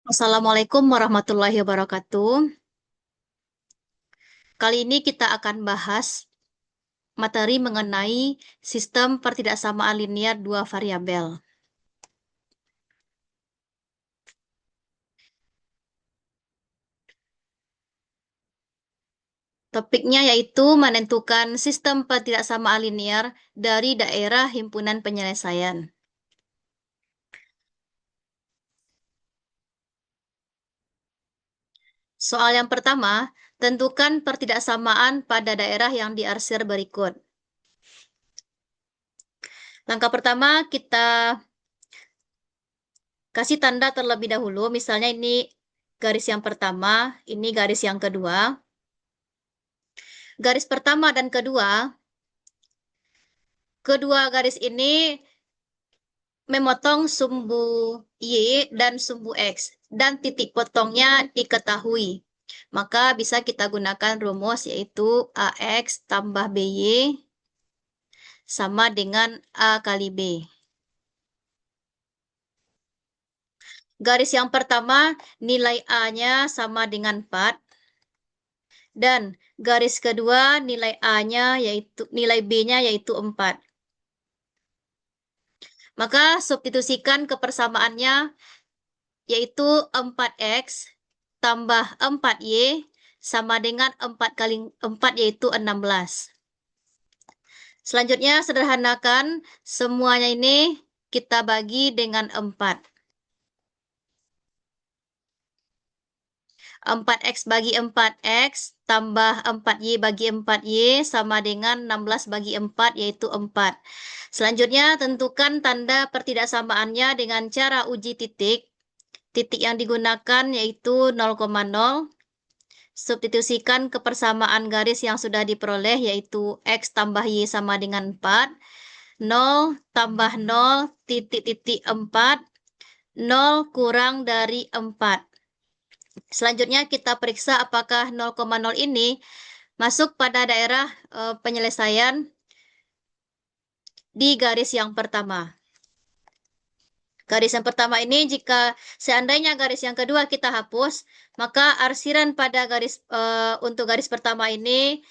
Assalamualaikum warahmatullahi wabarakatuh. Kali ini kita akan bahas materi mengenai sistem pertidaksamaan linear dua variabel. Topiknya yaitu menentukan sistem pertidaksamaan linear dari daerah himpunan penyelesaian. Soal yang pertama, tentukan pertidaksamaan pada daerah yang diarsir berikut. Langkah pertama, kita kasih tanda terlebih dahulu. Misalnya ini garis yang pertama, ini garis yang kedua. Garis pertama dan kedua garis ini memotong sumbu Y dan sumbu X, dan titik potongnya diketahui. Maka bisa kita gunakan rumus yaitu AX tambah BY sama dengan A kali B. Garis yang pertama nilai A-nya sama dengan 4. Dan garis kedua nilai A-nya yaitu nilai B-nya yaitu 4. Maka substitusikan kepersamaannya yaitu 4X tambah 4Y sama dengan 4 kali 4 yaitu 16. Selanjutnya sederhanakan semuanya ini kita bagi dengan 4. 4X bagi 4X tambah 4Y bagi 4Y sama dengan 16 bagi 4 yaitu 4. Selanjutnya tentukan tanda pertidaksamaannya dengan cara uji titik. Titik yang digunakan yaitu 0,0. Substitusikan kepersamaan garis yang sudah diperoleh yaitu X tambah Y sama dengan 4. 0 tambah 0 titik-titik 4. 0 kurang dari 4. Selanjutnya kita periksa apakah 0,0 ini masuk pada daerah penyelesaian di garis yang pertama. Garis yang pertama ini jika seandainya garis yang kedua kita hapus, maka arsiran pada garis untuk garis pertama ini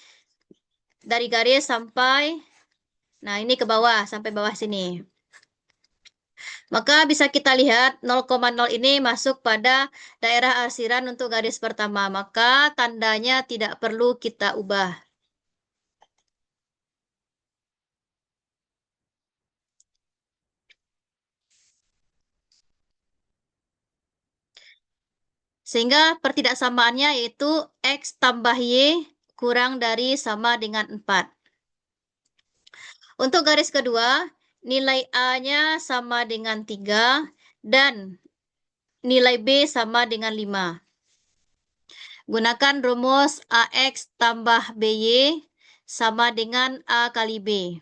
dari garis sampai ini ke bawah sampai bawah sini. Maka bisa kita lihat 0,0 ini masuk pada daerah arsiran untuk garis pertama. Maka tandanya tidak perlu kita ubah. Sehingga pertidaksamaannya yaitu X tambah Y kurang dari sama dengan 4. Untuk garis kedua, nilai A-nya sama dengan 3 dan nilai B sama dengan 5. Gunakan rumus AX tambah BY sama dengan A kali B.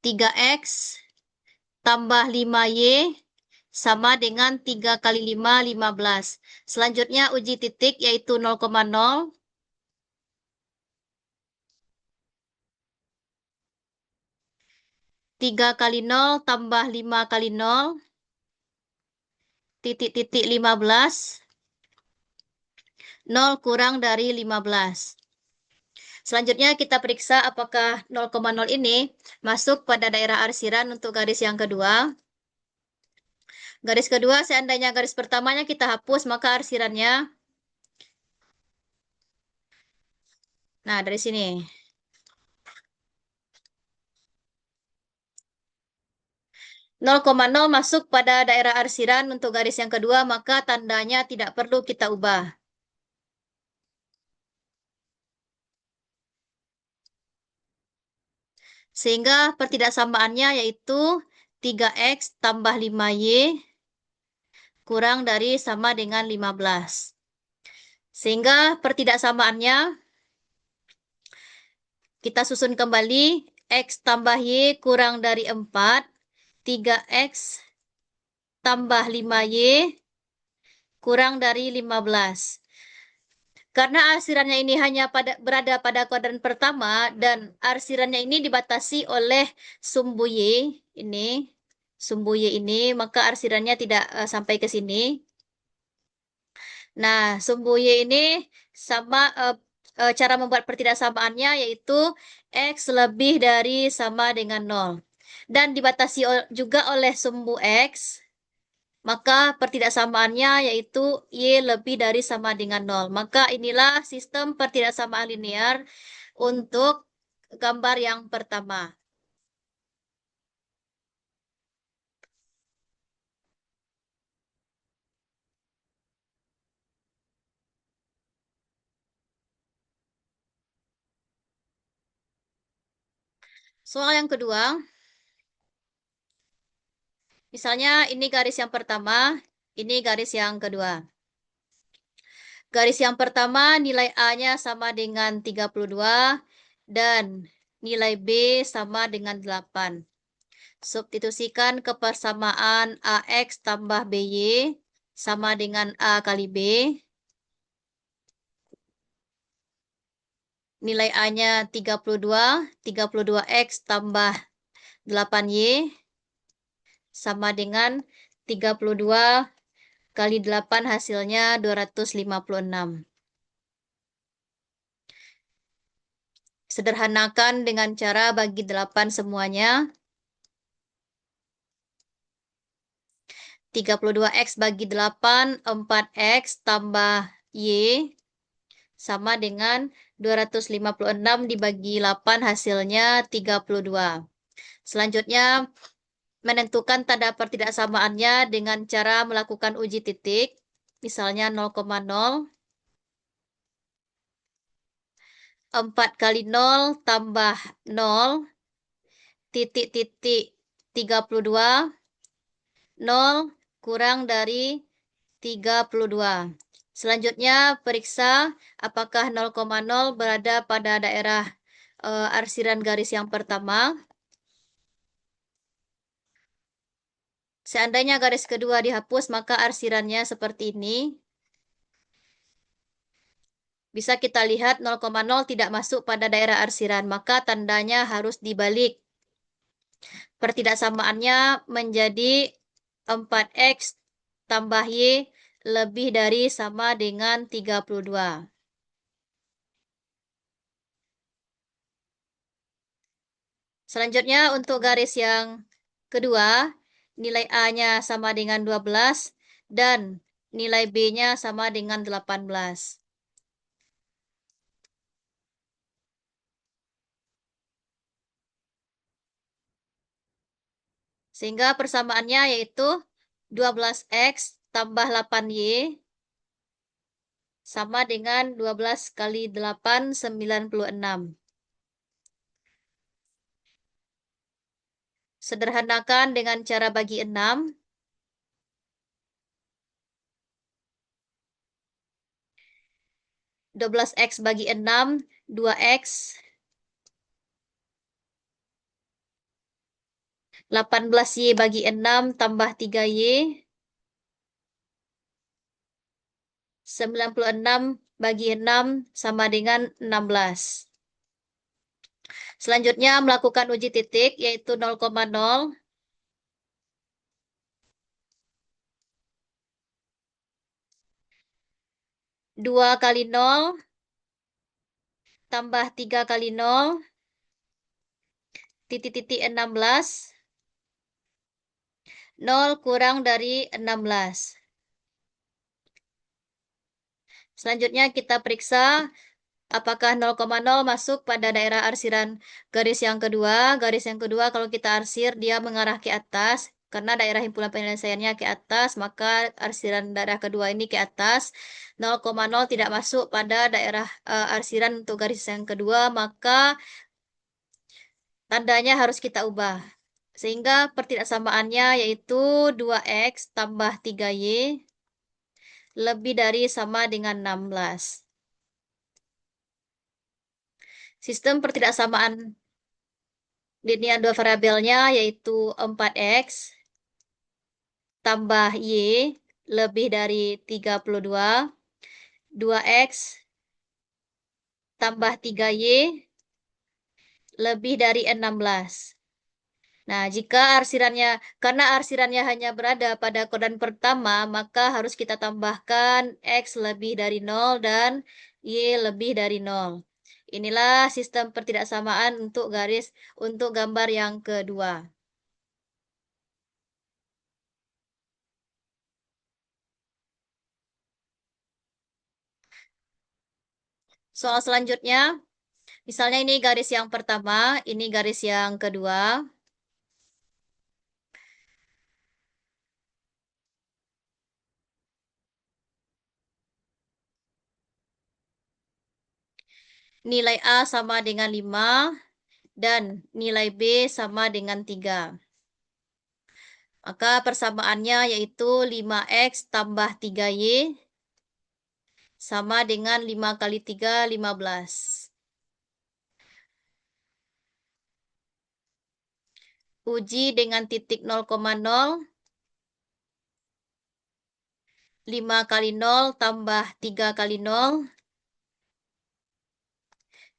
3X tambah 5Y sama dengan 3 kali 5, 15. Selanjutnya uji titik yaitu 0,0. 3 kali 0 tambah 5 kali 0. Titik-titik 15. 0 kurang dari 15. Selanjutnya kita periksa apakah 0,0 ini masuk pada daerah arsiran untuk garis yang kedua. Garis kedua, seandainya garis pertamanya kita hapus, maka arsirannya. Nah, dari sini. 0,0 masuk pada daerah arsiran untuk garis yang kedua, maka tandanya tidak perlu kita ubah. Sehingga pertidaksamaannya yaitu 3X tambah 5Y kurang dari sama dengan 15. Sehingga pertidaksamaannya kita susun kembali X tambah Y kurang dari 4. 3X tambah 5Y kurang dari 15. Karena arsirannya ini hanya berada pada kuadran pertama dan arsirannya ini dibatasi oleh sumbu Y ini. sumbu Y ini, maka arsirannya tidak sampai ke sini. Nah, sumbu Y ini sama cara membuat pertidaksamaannya yaitu X lebih dari sama dengan 0. Dan dibatasi juga oleh sumbu X, maka pertidaksamaannya yaitu Y lebih dari sama dengan 0. Maka inilah sistem pertidaksamaan linear untuk gambar yang pertama. Soal yang kedua, misalnya ini garis yang pertama, ini garis yang kedua. Garis yang pertama nilai A-nya sama dengan 32 dan nilai B sama dengan 8. Substitusikan kebersamaan AX tambah BY sama dengan A kali B. Nilai A-nya 32 X tambah 8Y sama dengan 32 kali 8 hasilnya 256. Sederhanakan dengan cara bagi 8 semuanya. 32X bagi 8, 4X tambah Y sama dengan 256 dibagi 8 hasilnya 32. Selanjutnya, menentukan tanda pertidaksamaannya dengan cara melakukan uji titik. Misalnya 0,0. 4 kali 0 tambah 0 titik-titik 32. 0 kurang dari 32. Selanjutnya, periksa apakah 0,0 berada pada daerah arsiran garis yang pertama. Seandainya garis kedua dihapus, maka arsirannya seperti ini. Bisa kita lihat 0,0 tidak masuk pada daerah arsiran, maka tandanya harus dibalik. Pertidaksamaannya menjadi 4X tambah Y lebih dari sama dengan 32. Selanjutnya untuk garis yang kedua, nilai A-nya sama dengan 12 dan nilai B-nya sama dengan 18. Sehingga persamaannya yaitu 12X tambah 8Y sama dengan 12 kali 8, 96. Sederhanakan dengan cara bagi 6. 12X bagi 6, 2X. 18Y bagi 6 tambah 3Y. 96 bagi 6 sama dengan 16. Selanjutnya melakukan uji titik yaitu 0,0. 2 kali 0 tambah 3 kali 0 titik-titik 16. 0 kurang dari 16. Selanjutnya kita periksa apakah 0,0 masuk pada daerah arsiran garis yang kedua. Garis yang kedua kalau kita arsir dia mengarah ke atas. Karena daerah himpunan penyelesaiannya ke atas, maka arsiran daerah kedua ini ke atas. 0,0 tidak masuk pada daerah arsiran untuk garis yang kedua, maka tandanya harus kita ubah. Sehingga pertidaksamaannya yaitu 2X tambah 3Y lebih dari sama dengan 16. Sistem pertidaksamaan linear dua variabelnya yaitu 4X tambah Y lebih dari 32, 2X tambah 3Y lebih dari 16. Nah, jika karena arsirannya hanya berada pada kodan pertama, maka harus kita tambahkan X lebih dari 0 dan Y lebih dari 0. Inilah sistem pertidaksamaan untuk gambar yang kedua. Soal selanjutnya, misalnya ini garis yang pertama, ini garis yang kedua. Nilai A sama dengan 5 dan nilai B sama dengan 3. Maka persamaannya yaitu 5X tambah 3Y sama dengan 5 kali 3, 15. Uji dengan titik 0,0, 5 kali 0 tambah 3 kali 0,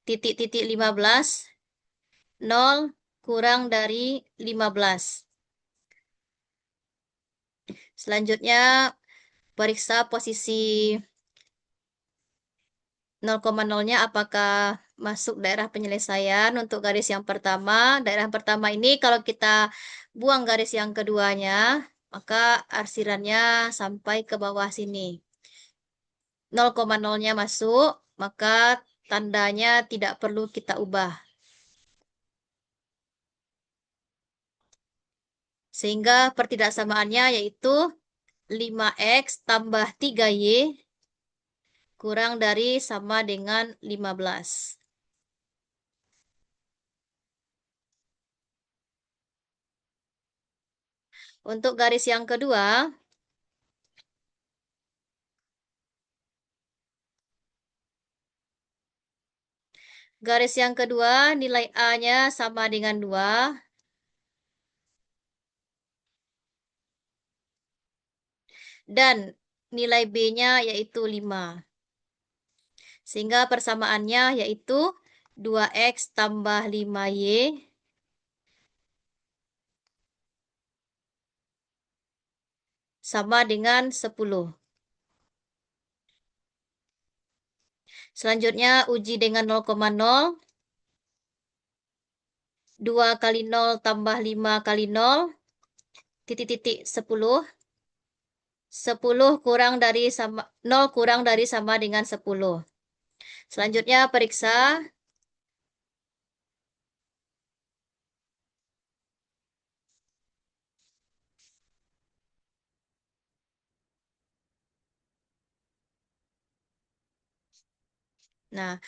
titik-titik 15, 0 kurang dari 15. Selanjutnya, periksa posisi 0,0-nya apakah masuk daerah penyelesaian untuk garis yang pertama. Daerah pertama ini kalau kita buang garis yang keduanya, maka arsirannya sampai ke bawah sini. 0,0-nya masuk, maka tandanya tidak perlu kita ubah. Sehingga pertidaksamaannya yaitu 5X tambah 3Y kurang dari sama dengan 15. Untuk garis yang kedua, nilai A-nya sama dengan 2 dan nilai B-nya yaitu 5. Sehingga persamaannya yaitu 2X tambah 5Y sama dengan 10. Selanjutnya uji dengan 0,0. 2 kali 0 tambah 5 kali 0, titik-titik 10. 10 kurang dari sama 0 kurang dari sama dengan 10. Selanjutnya periksa. Nah,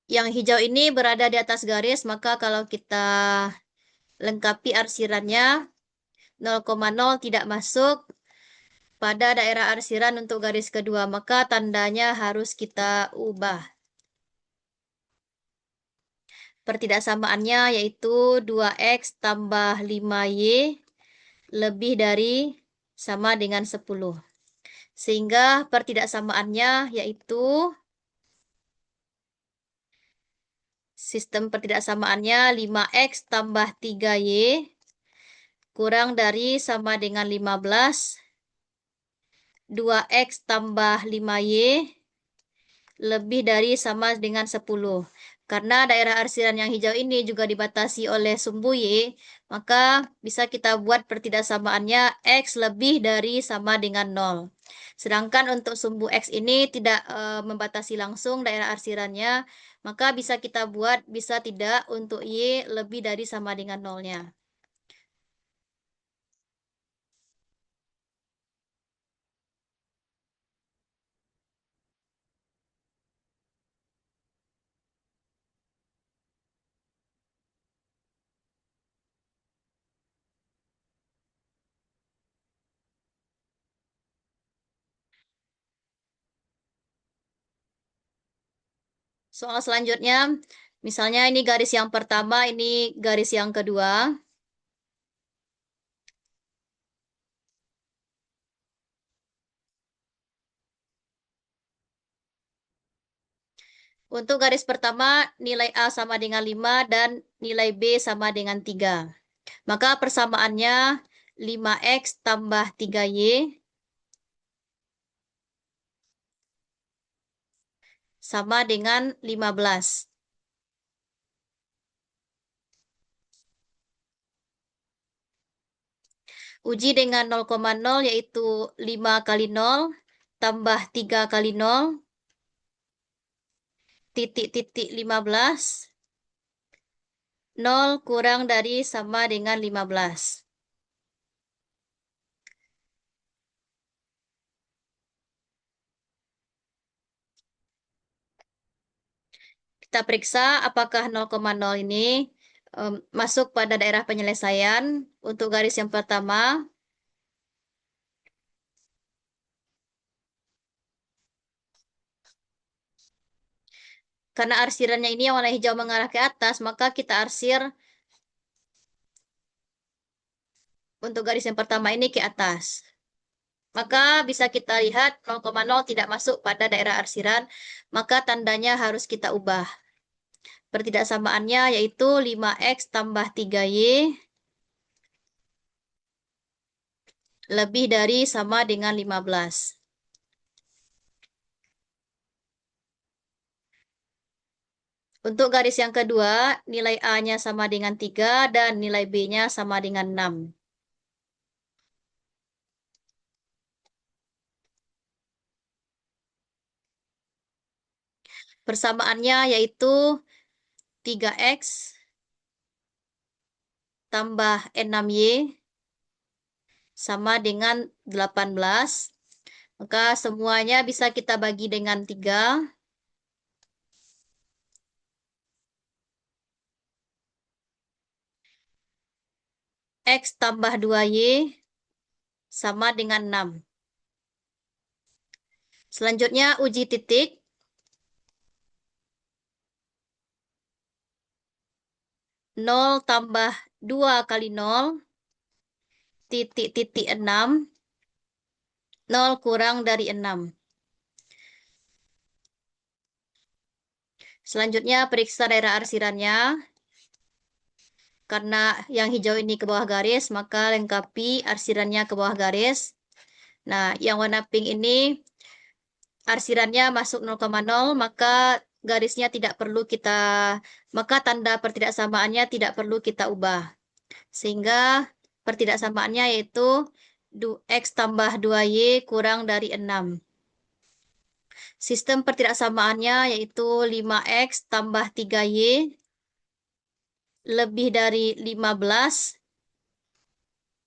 yang hijau ini berada di atas garis, maka kalau kita lengkapi arsirannya 0,0 tidak masuk pada daerah arsiran untuk garis kedua, maka tandanya harus kita ubah. Pertidaksamaannya yaitu 2X tambah 5Y lebih dari sama dengan 10. Sehingga pertidaksamaannya yaitu sistem pertidaksamaannya 5X tambah 3Y kurang dari sama dengan 15. 2X tambah 5Y lebih dari sama dengan 10. Karena daerah arsiran yang hijau ini juga dibatasi oleh sumbu Y, maka bisa kita buat pertidaksamaannya X lebih dari sama dengan 0. Sedangkan untuk sumbu X ini tidak membatasi langsung daerah arsirannya, maka bisa kita buat bisa tidak untuk Y lebih dari sama dengan 0-nya. Soal selanjutnya, misalnya ini garis yang pertama, ini garis yang kedua. Untuk garis pertama, nilai A sama dengan 5 dan nilai B sama dengan 3. Maka persamaannya 5X tambah 3Y sama dengan 15. Uji dengan 0,0 yaitu 5 kali 0 tambah 3 kali 0 titik-titik 15. 0 kurang dari sama dengan 15. Kita periksa apakah 0,0 ini masuk pada daerah penyelesaian. Untuk garis yang pertama, karena arsirannya ini yang warna hijau mengarah ke atas, maka kita arsir untuk garis yang pertama ini ke atas. Maka bisa kita lihat 0,0 tidak masuk pada daerah arsiran, maka tandanya harus kita ubah. Pertidaksamaannya yaitu 5X tambah 3Y lebih dari sama dengan 15. Untuk garis yang kedua, nilai A-nya sama dengan 3 dan nilai B-nya sama dengan 6. Persamaannya yaitu 3X tambah 6Y sama dengan 18. Maka semuanya bisa kita bagi dengan 3. X tambah 2Y sama dengan 6. Selanjutnya uji titik. 0 tambah 2 kali 0, titik-titik 6. 0 kurang dari 6. Selanjutnya periksa daerah arsirannya. Karena yang hijau ini ke bawah garis, maka lengkapi arsirannya ke bawah garis. Nah, yang warna pink ini arsirannya masuk 0,0, maka garisnya tidak perlu kita, maka tanda pertidaksamaannya tidak perlu kita ubah. Sehingga pertidaksamaannya yaitu X tambah 2Y kurang dari 6. Sistem pertidaksamaannya yaitu 5X tambah 3Y lebih dari 15.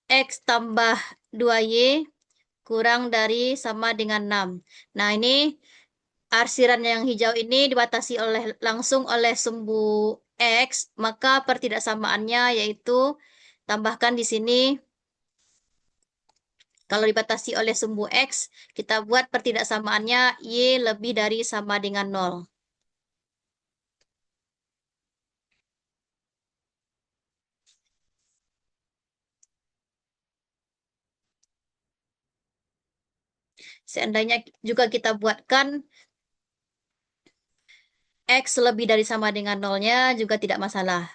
X tambah 2Y kurang dari sama dengan 6. Nah, ini arsiran yang hijau ini dibatasi langsung oleh sumbu X, maka pertidaksamaannya yaitu tambahkan di sini. Kalau dibatasi oleh sumbu X, kita buat pertidaksamaannya Y lebih dari sama dengan 0. Seandainya juga kita buatkan X lebih dari sama dengan 0-nya juga tidak masalah.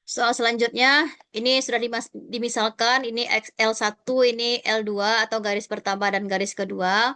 Soal selanjutnya, ini sudah dimisalkan, ini L1, ini L2 atau garis pertama dan garis kedua.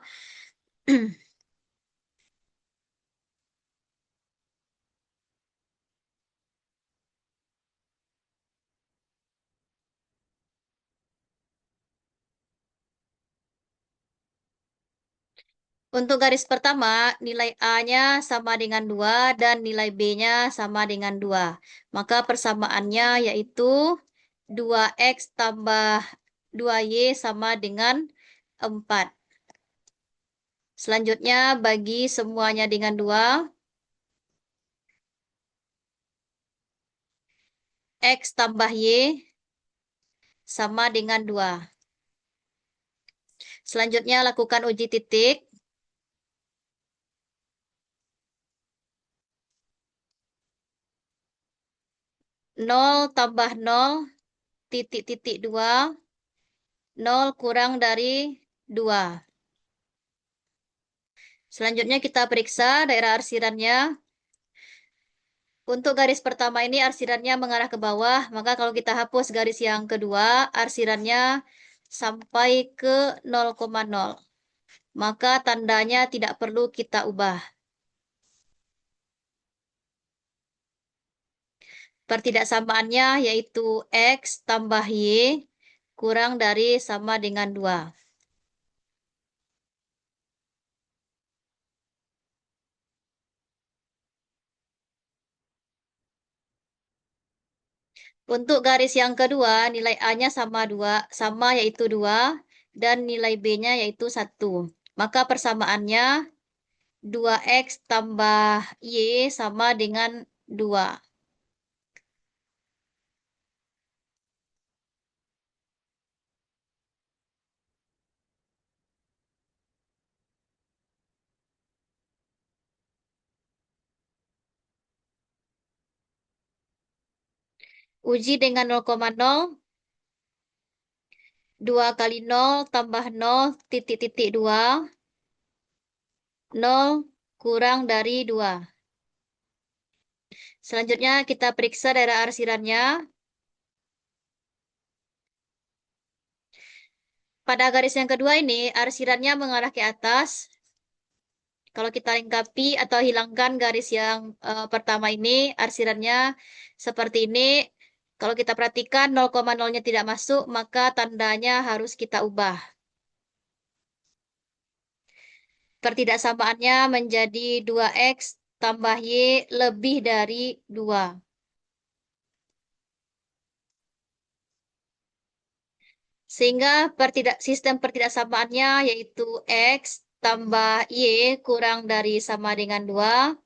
Untuk garis pertama, nilai A-nya sama dengan 2 dan nilai B-nya sama dengan 2. Maka persamaannya yaitu 2X tambah 2Y sama dengan 4. Selanjutnya, bagi semuanya dengan 2. X tambah Y sama dengan 2. Selanjutnya, lakukan uji titik. 0 tambah 0, titik-titik 2. 0 kurang dari 2. Selanjutnya kita periksa daerah arsirannya. Untuk garis pertama ini arsirannya mengarah ke bawah, maka kalau kita hapus garis yang kedua, arsirannya sampai ke 0,0. Maka tandanya tidak perlu kita ubah. Pertidaksamaannya yaitu X tambah Y kurang dari sama dengan 2. Untuk garis yang kedua, nilai A-nya sama yaitu 2, dan nilai B-nya yaitu 1. Maka persamaannya 2X tambah Y sama dengan 2. Uji dengan 0,0, 2 kali 0 tambah 0 titik-titik 2, 0 kurang dari 2. Selanjutnya kita periksa daerah arsirannya. Pada garis yang kedua ini, arsirannya mengarah ke atas. Kalau kita lengkapi atau hilangkan garis yang pertama ini, arsirannya seperti ini. Kalau kita perhatikan 0,0-nya tidak masuk, maka tandanya harus kita ubah. Pertidaksamaannya menjadi 2X tambah Y lebih dari 2. Sehingga sistem pertidaksamaannya yaitu X tambah Y kurang dari sama dengan 2.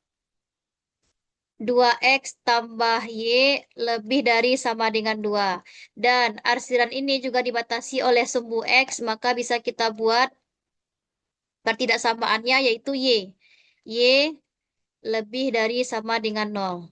2X tambah Y lebih dari sama dengan 2. Dan arsiran ini juga dibatasi oleh sumbu X, maka bisa kita buat pertidaksamaannya yaitu Y. Y lebih dari sama dengan 0.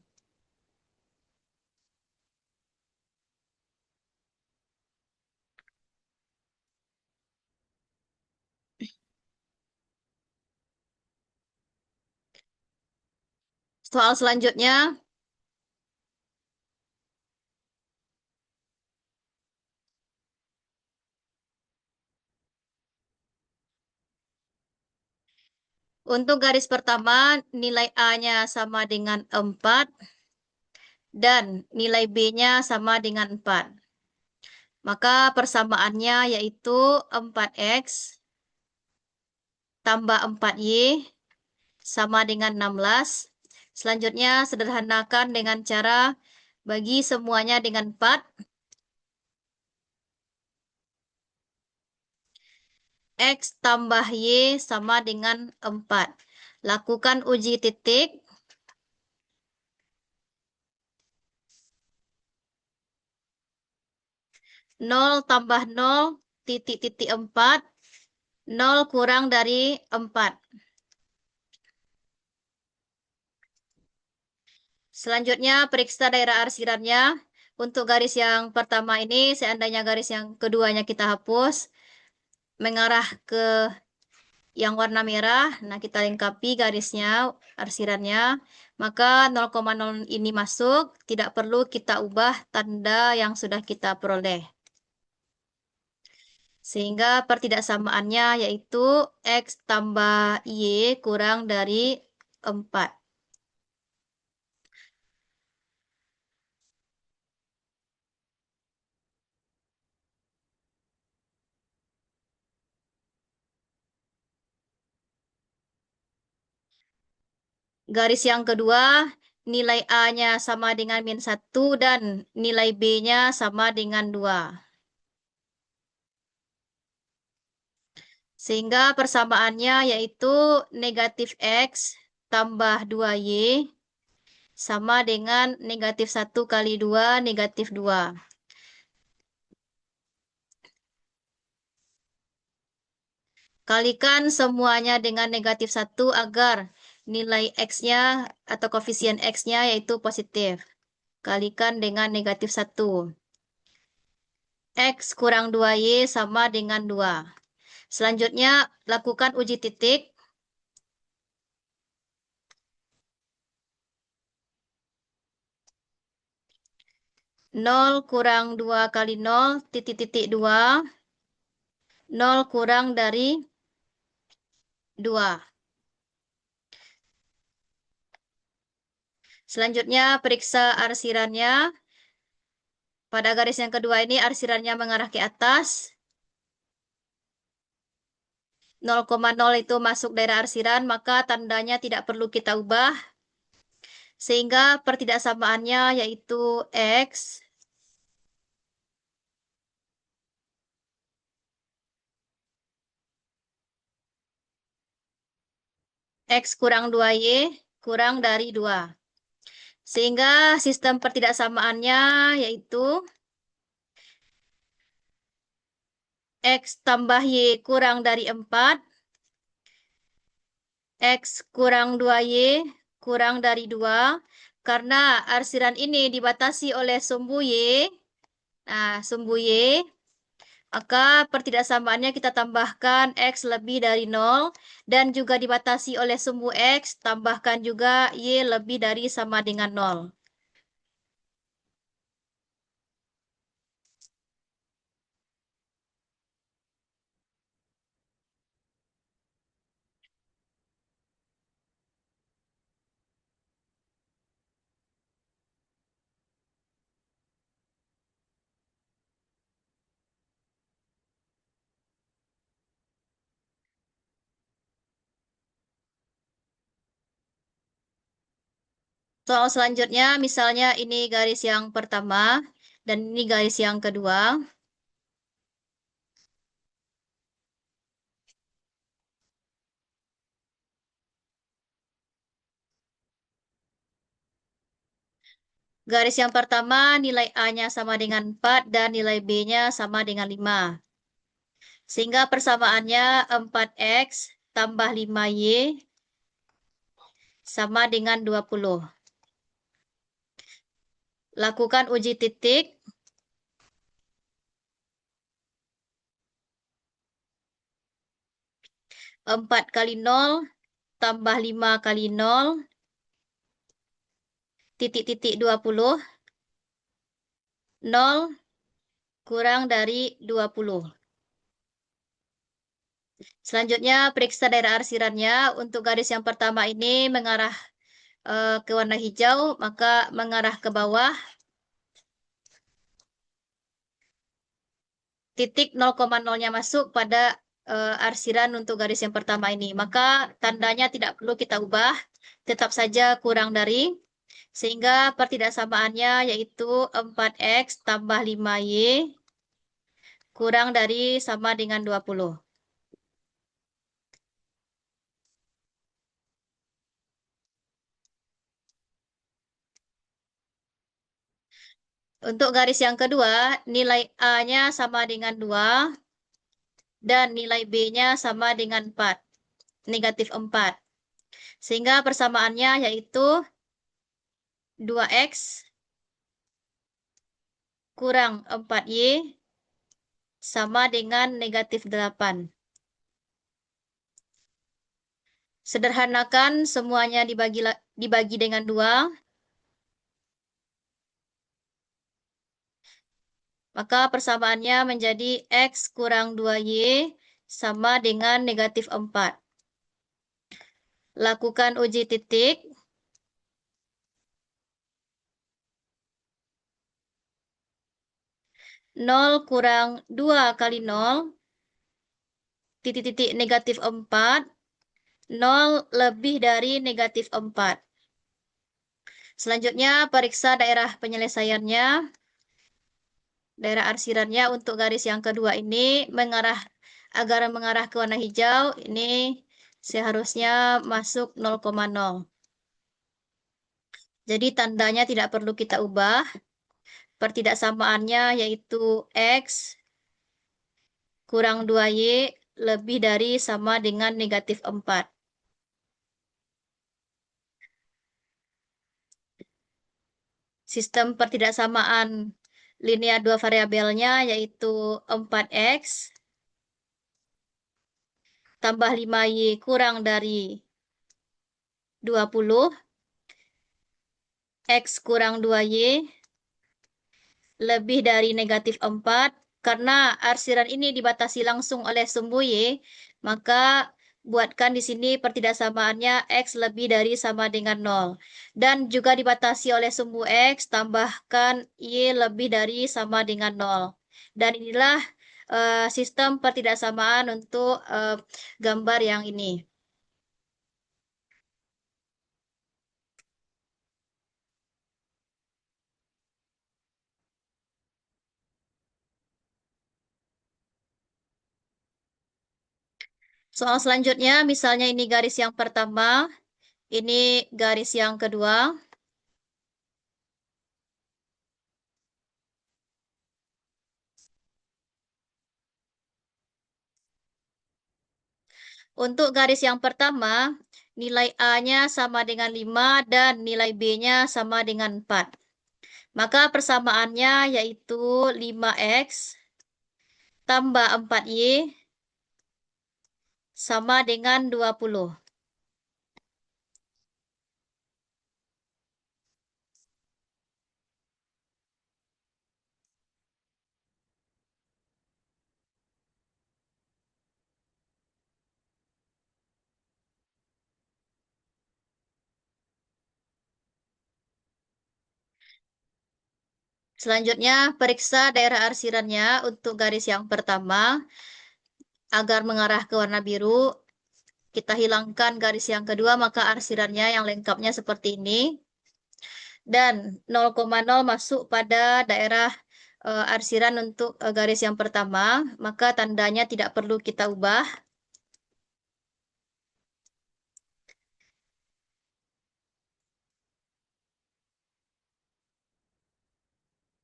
Soal selanjutnya, untuk garis pertama nilai A-nya sama dengan 4 dan nilai B-nya sama dengan 4. Maka persamaannya yaitu 4X tambah 4Y sama dengan 16. Selanjutnya sederhanakan dengan cara bagi semuanya dengan 4. X tambah Y sama dengan 4. Lakukan uji titik. 0 tambah 0 titik-titik 4. 0 kurang dari 4. Selanjutnya periksa daerah arsirannya. Untuk garis yang pertama ini, seandainya garis yang keduanya kita hapus, mengarah ke yang warna merah, nah kita lengkapi garisnya, arsirannya, maka 0,0 ini masuk, tidak perlu kita ubah tanda yang sudah kita peroleh. Sehingga pertidaksamaannya yaitu X tambah Y kurang dari 4. Garis yang kedua, nilai A-nya sama dengan -1 dan nilai B-nya sama dengan 2. Sehingga persamaannya yaitu negatif X tambah 2Y sama dengan negatif 1 kali 2, negatif 2. Kalikan semuanya dengan negatif 1 agar nilai X-nya atau koefisien X-nya yaitu positif. Kalikan dengan negatif 1. X kurang 2Y sama dengan 2. Selanjutnya, lakukan uji titik. 0 kurang 2 kali 0, titik-titik 2. 0 kurang dari 2. Selanjutnya, periksa arsirannya. Pada garis yang kedua ini, arsirannya mengarah ke atas. 0,0 itu masuk daerah arsiran, maka tandanya tidak perlu kita ubah. Sehingga pertidaksamaannya yaitu X kurang 2Y kurang dari 2. Sehingga sistem pertidaksamaannya yaitu X tambah Y kurang dari 4, X kurang 2Y kurang dari 2. Karena arsiran ini dibatasi oleh sumbu Y, nah sumbu Y, maka pertidaksamaannya kita tambahkan X lebih dari 0. Dan juga dibatasi oleh sumbu X, tambahkan juga Y lebih dari sama dengan 0. Soal selanjutnya, misalnya ini garis yang pertama dan ini garis yang kedua. Garis yang pertama nilai A-nya sama dengan 4 dan nilai B-nya sama dengan 5. Sehingga persamaannya 4X tambah 5Y sama dengan 20. Lakukan uji titik. 4 kali 0 tambah 5 kali 0 titik-titik 20. 0 kurang dari 20. Selanjutnya periksa daerah arsirannya. Untuk garis yang pertama ini mengarah ke warna hijau, maka mengarah ke bawah. Titik 0,0-nya masuk pada arsiran untuk garis yang pertama ini. Maka tandanya tidak perlu kita ubah, tetap saja kurang dari. Sehingga pertidaksamaannya yaitu 4X tambah 5Y kurang dari sama dengan 20. Untuk garis yang kedua, nilai A-nya sama dengan 2 dan nilai B-nya sama dengan 4, negatif 4. Sehingga persamaannya yaitu 2X kurang 4Y sama dengan negatif 8. Sederhanakan semuanya dibagi dengan 2. Maka persamaannya menjadi X kurang 2Y sama dengan negatif 4. Lakukan uji titik. 0 kurang 2 kali 0, titik-titik negatif 4. 0 lebih dari negatif 4. Selanjutnya, periksa daerah penyelesaiannya. Daerah arsirannya untuk garis yang kedua ini agar mengarah ke warna hijau, ini seharusnya masuk 0,0. Jadi tandanya tidak perlu kita ubah. Pertidaksamaannya yaitu X kurang 2Y lebih dari sama dengan negatif 4. Sistem pertidaksamaan linear dua variabelnya yaitu 4X tambah 5Y kurang dari 20, X kurang 2Y lebih dari negatif 4. Karena arsiran ini dibatasi langsung oleh sumbu Y, maka buatkan di sini pertidaksamaannya X lebih dari sama dengan 0. Dan juga dibatasi oleh sumbu X, tambahkan Y lebih dari sama dengan 0. Dan inilah sistem pertidaksamaan untuk gambar yang ini. Soal selanjutnya, misalnya ini garis yang pertama, ini garis yang kedua. Untuk garis yang pertama, nilai A-nya sama dengan 5 dan nilai B-nya sama dengan 4. Maka persamaannya yaitu 5X tambah 4Y sama dengan 20. Selanjutnya, periksa daerah arsirannya untuk garis yang pertama agar mengarah ke warna biru. Kita hilangkan garis yang kedua, maka arsirannya yang lengkapnya seperti ini. Dan 0,0 masuk pada daerah arsiran untuk garis yang pertama, maka tandanya tidak perlu kita ubah.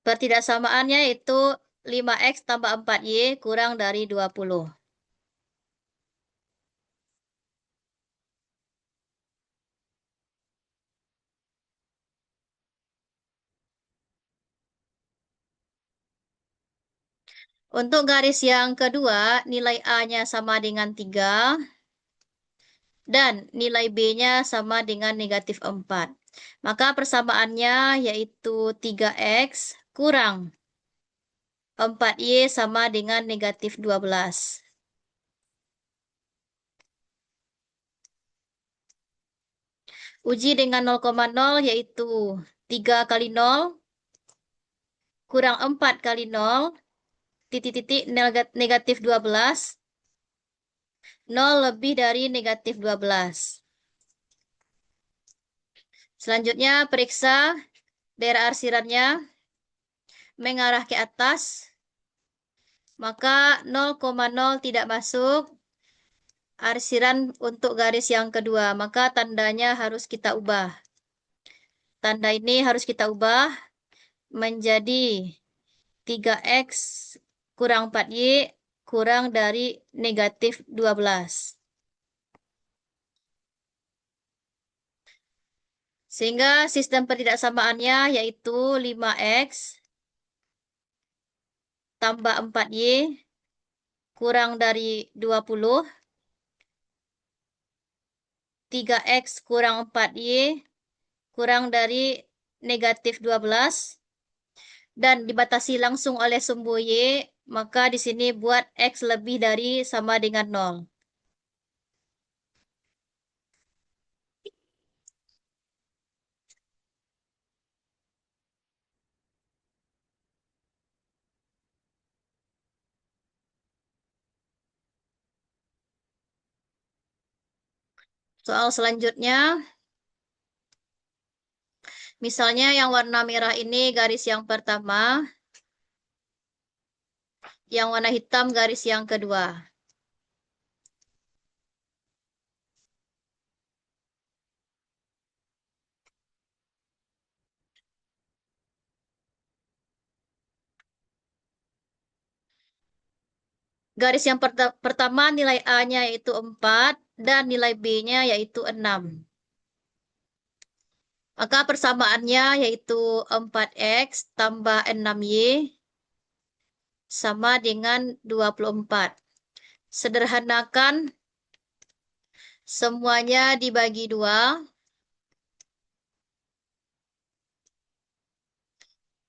Pertidaksamaannya itu 5X tambah 4Y kurang dari 20. Untuk garis yang kedua, nilai A-nya sama dengan 3 dan nilai B-nya sama dengan negatif 4. Maka persamaannya yaitu 3X kurang 4Y sama dengan negatif 12. Uji dengan 0,0 yaitu 3 kali 0 kurang 4 kali 0 titik-titik negatif 12. 0 lebih dari negatif 12. Selanjutnya periksa daerah arsirannya mengarah ke atas. Maka 0,0 tidak masuk arsiran untuk garis yang kedua. Maka tandanya harus kita ubah. Tanda ini harus kita ubah menjadi 3X kurang 4Y kurang dari negatif 12. Sehingga sistem pertidaksamaannya yaitu 5X tambah 4Y kurang dari 20, 3X kurang 4Y kurang dari negatif 12, dan dibatasi langsung oleh sumbu Y, maka di sini buat X lebih dari sama dengan 0. Soal selanjutnya, misalnya yang warna merah ini garis yang pertama, yang warna hitam garis yang kedua. Garis yang pertama nilai A-nya yaitu 4 dan nilai B-nya yaitu 6. Maka persamaannya yaitu 4X tambah 6Y sama dengan 24. Sederhanakan semuanya dibagi 2.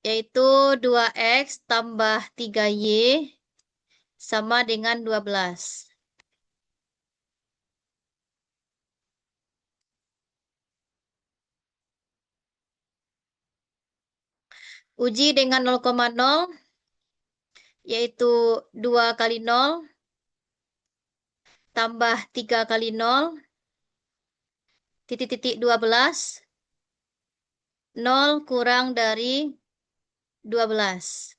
yaitu 2X tambah 3Y sama dengan 12. Uji dengan 0,0, yaitu 2 kali 0 tambah 3 kali 0, titik-titik 12, 0 kurang dari 12.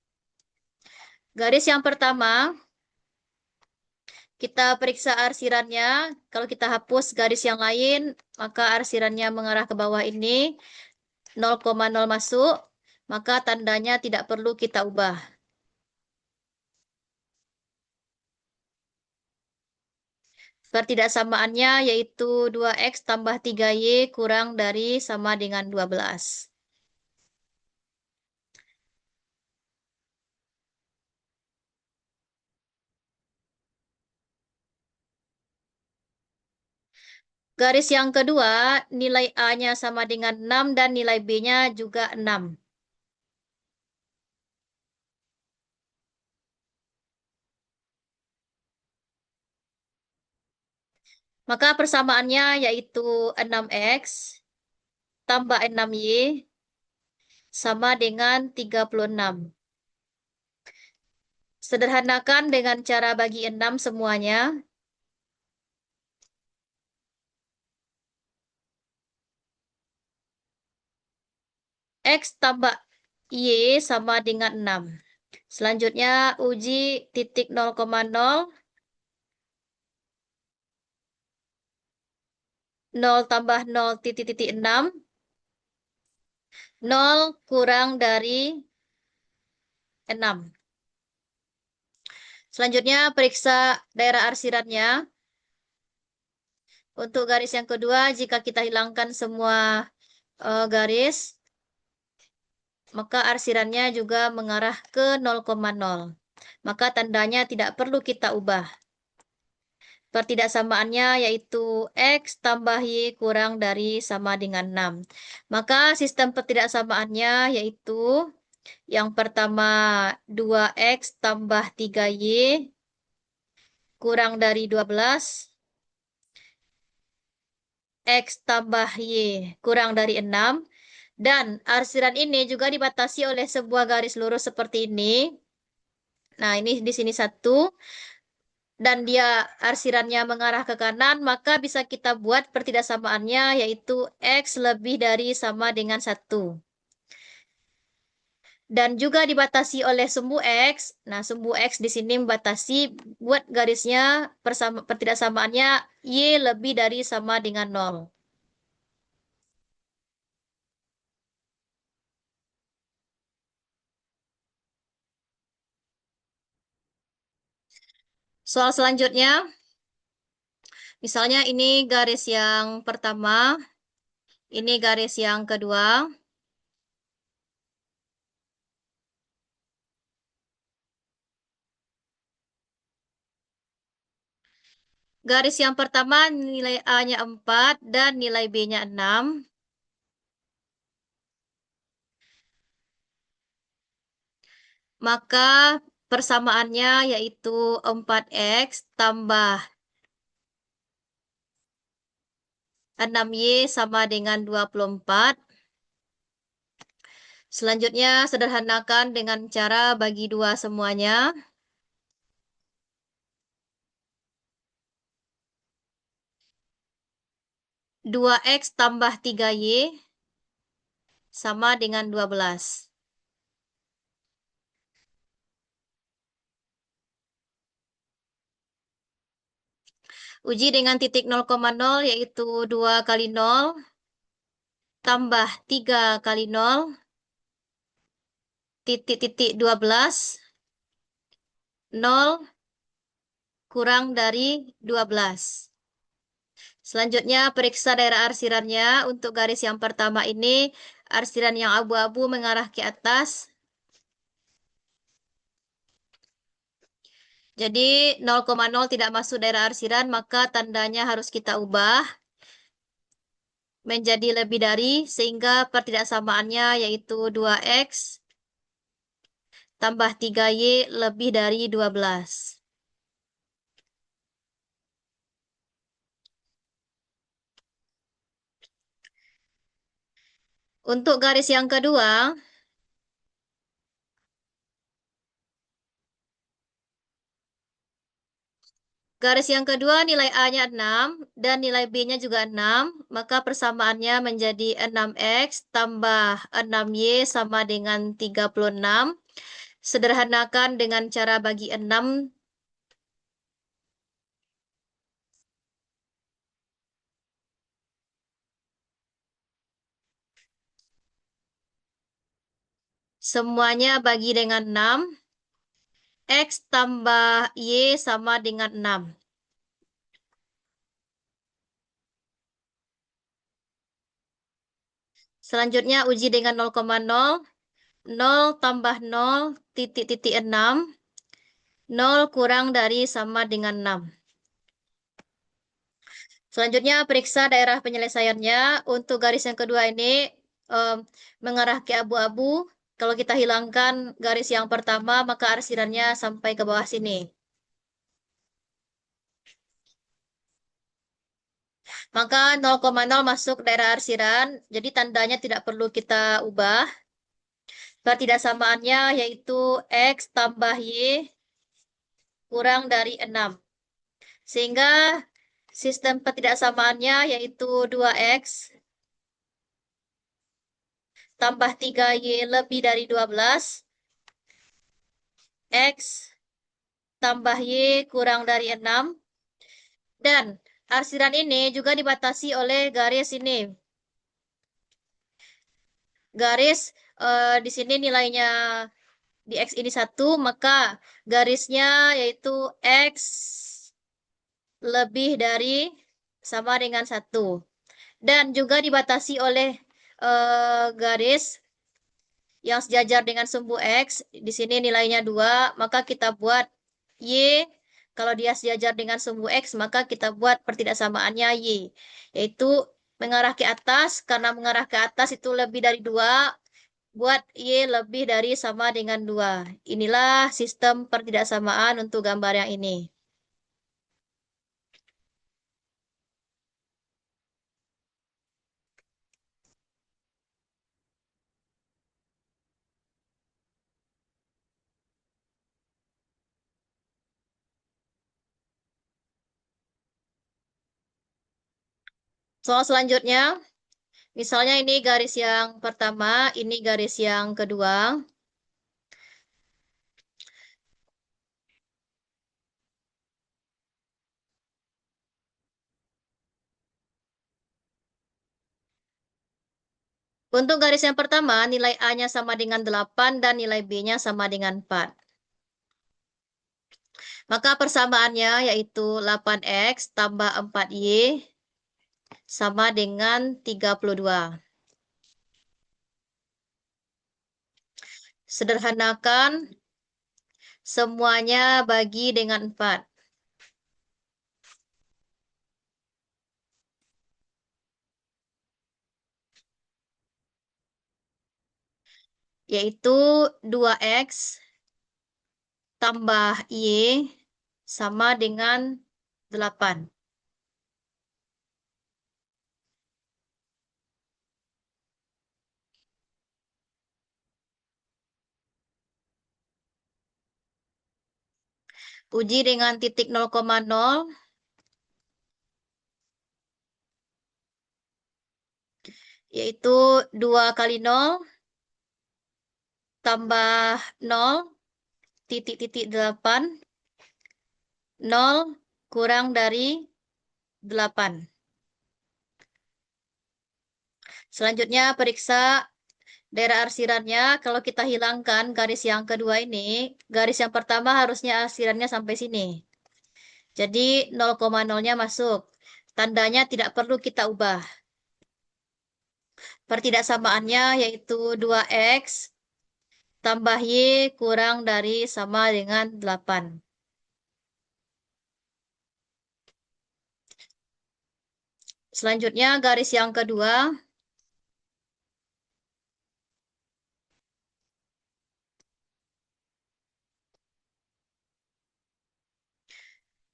Garis yang pertama, kita periksa arsirannya. Kalau kita hapus garis yang lain, maka arsirannya mengarah ke bawah ini. 0,0 masuk, maka tandanya tidak perlu kita ubah. Pertidaksamaannya yaitu 2X tambah 3Y kurang dari sama dengan 12. Garis yang kedua, nilai A-nya sama dengan 6 dan nilai B-nya juga 6. Maka persamaannya yaitu 6X tambah 6Y sama dengan 36. Sederhanakan dengan cara bagi 6 semuanya. X tambah Y sama dengan 6. Selanjutnya uji titik 0,0. 0 tambah 0 titik-titik 6. 0 kurang dari 6. Selanjutnya periksa daerah arsirannya. Untuk garis yang kedua, jika kita hilangkan semua garis, maka arsirannya juga mengarah ke 0,0. Maka tandanya tidak perlu kita ubah. Pertidaksamaannya yaitu X tambah Y kurang dari sama dengan 6. Maka sistem pertidaksamaannya yaitu yang pertama 2X tambah 3Y kurang dari 12. X tambah Y kurang dari 6. Dan arsiran ini juga dibatasi oleh sebuah garis lurus seperti ini. Nah, ini di sini 1. Dan dia arsirannya mengarah ke kanan, maka bisa kita buat pertidaksamaannya yaitu X lebih dari sama dengan 1. Dan juga dibatasi oleh sumbu X. Nah, sumbu X di sini membatasi buat garisnya pertidaksamaannya Y lebih dari sama dengan 0. Soal selanjutnya, misalnya ini garis yang pertama, ini garis yang kedua. Garis yang pertama nilai A-nya 4 dan nilai B-nya 6. Maka persamaannya yaitu 4X tambah 6Y sama dengan 24. Selanjutnya sederhanakan dengan cara bagi 2 semuanya. 2X tambah 3Y sama dengan 12. Uji dengan titik 0,0 yaitu 2 kali 0 tambah 3 kali 0 titik-titik 12. 0 kurang dari 12. Selanjutnya periksa daerah arsirannya. Untuk garis yang pertama ini arsiran yang abu-abu mengarah ke atas. Jadi 0,0 tidak masuk daerah arsiran, maka tandanya harus kita ubah menjadi lebih dari, sehingga pertidaksamaannya yaitu 2X tambah 3Y lebih dari 12. Untuk garis yang kedua, nilai A-nya 6 dan nilai B-nya juga 6, maka persamaannya menjadi 6X tambah 6Y sama dengan 36. Sederhanakan dengan cara bagi 6. Semuanya bagi dengan 6. X tambah Y sama dengan 6. Selanjutnya uji dengan 0,0. 0 tambah 0 titik-titik 6. 0 kurang dari sama dengan 6. Selanjutnya periksa daerah penyelesaiannya. Untuk garis yang kedua ini em, mengarah ke abu-abu. Kalau kita hilangkan garis yang pertama, maka arsirannya sampai ke bawah sini. Maka 0,0 masuk daerah arsiran, jadi tandanya tidak perlu kita ubah. Ketidaksamaannya yaitu X tambah Y kurang dari 6. Sehingga sistem ketidaksamaannya yaitu 2X tambah 3Y lebih dari 12. X tambah Y kurang dari 6. Dan arsiran ini juga dibatasi oleh garis ini. Garis di sini nilainya di X ini 1, maka garisnya yaitu X lebih dari sama dengan 1. Dan juga dibatasi oleh garis yang sejajar dengan sumbu X. Di sini nilainya 2, maka kita buat Y. Kalau dia sejajar dengan sumbu X, maka kita buat pertidaksamaannya Y. Yaitu mengarah ke atas, karena mengarah ke atas itu lebih dari 2, buat Y lebih dari sama dengan 2. Inilah sistem pertidaksamaan untuk gambar yang ini. Soal selanjutnya, misalnya ini garis yang pertama, ini garis yang kedua. Untuk garis yang pertama, nilai A-nya sama dengan 8 dan nilai B-nya sama dengan 4. Maka persamaannya yaitu 8X tambah 4Y sama dengan 32. Sederhanakan, semuanya bagi dengan 4. Yaitu 2X tambah Y sama dengan 8. Uji dengan titik 0,0, yaitu 2 kali 0 tambah 0 titik-titik 8. 0 kurang dari 8. Selanjutnya periksa daerah arsirannya. Kalau kita hilangkan garis yang kedua ini, garis yang pertama harusnya arsirannya sampai sini. Jadi 0,0-nya masuk. Tandanya tidak perlu kita ubah. Pertidaksamaannya yaitu 2X tambah Y kurang dari sama dengan 8. Selanjutnya garis yang kedua.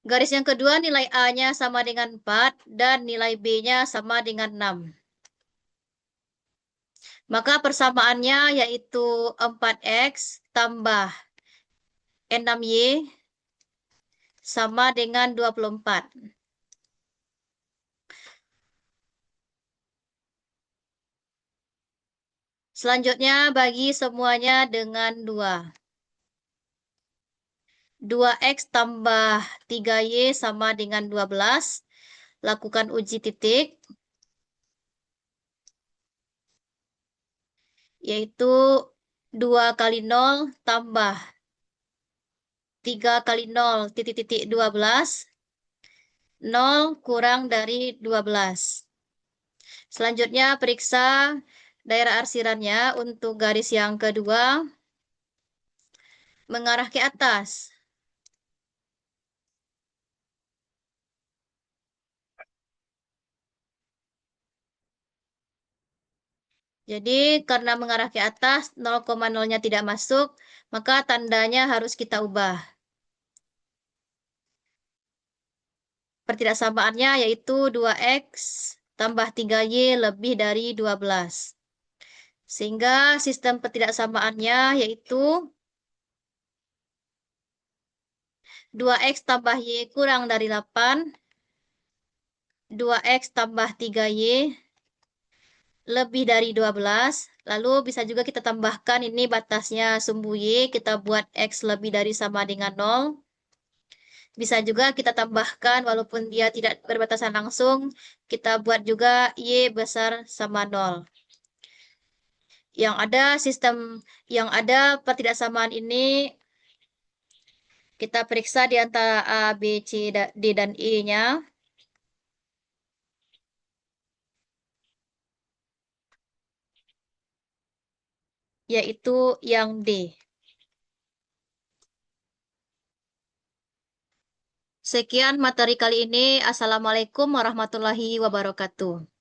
Garis yang kedua nilai A-nya sama dengan 4 dan nilai B-nya sama dengan 6. Maka persamaannya yaitu 4X tambah 6Y sama dengan 24. Selanjutnya bagi semuanya dengan 2. 2X tambah 3Y sama dengan 12. Lakukan uji titik. Yaitu 2 kali 0 tambah 3 kali 0 titik-titik 12. 0 kurang dari 12. Selanjutnya periksa daerah arsirannya untuk garis yang kedua mengarah ke atas. Jadi karena mengarah ke atas 0,0-nya tidak masuk, maka tandanya harus kita ubah. Pertidaksamaannya yaitu 2X tambah 3Y lebih dari 12. Sehingga sistem pertidaksamaannya yaitu 2X tambah Y kurang dari 8, 2X tambah 3Y lebih dari 12. Lalu bisa juga kita tambahkan ini batasnya sumbu Y, kita buat X lebih dari sama dengan 0. Bisa juga kita tambahkan walaupun dia tidak berbatasan langsung, kita buat juga Y besar sama 0. Yang ada pertidaksamaan ini kita periksa di antara A, B, C, D, dan E-nya. Yaitu yang D. Sekian materi kali ini. Assalamualaikum warahmatullahi wabarakatuh.